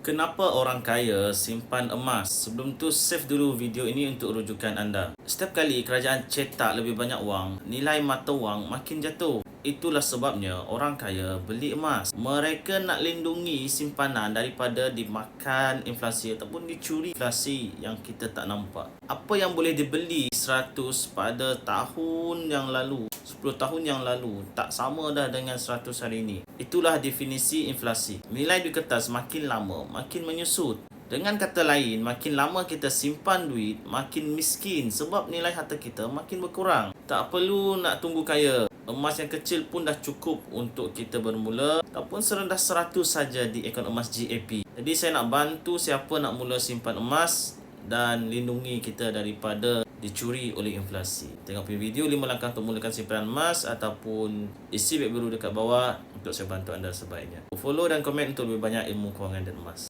Kenapa orang kaya simpan emas? Sebelum tu save dulu video ini untuk rujukan anda. Setiap kali kerajaan cetak lebih banyak wang, nilai mata wang makin jatuh. Itulah sebabnya orang kaya beli emas. Mereka nak lindungi simpanan daripada dimakan inflasi ataupun dicuri inflasi yang kita tak nampak. Apa yang boleh dibeli 100 pada tahun yang lalu, 10 tahun yang lalu, tak sama dah dengan 100 hari ini. Itulah definisi inflasi. Nilai duit kertas makin lama makin menyusut. Dengan kata lain, makin lama kita simpan duit, makin miskin sebab nilai harta kita makin berkurang. Tak perlu nak tunggu kaya. Emas yang kecil pun dah cukup untuk kita bermula ataupun serendah 100 saja di akaun emas GAP. Jadi saya nak bantu siapa nak mula simpan emas dan lindungi kita daripada dicuri oleh inflasi. Tengok video 5 langkah untuk mulakan simpanan emas ataupun isi beg biru dekat bawah untuk saya bantu anda sebaiknya. Follow dan komen untuk lebih banyak ilmu kewangan dan emas.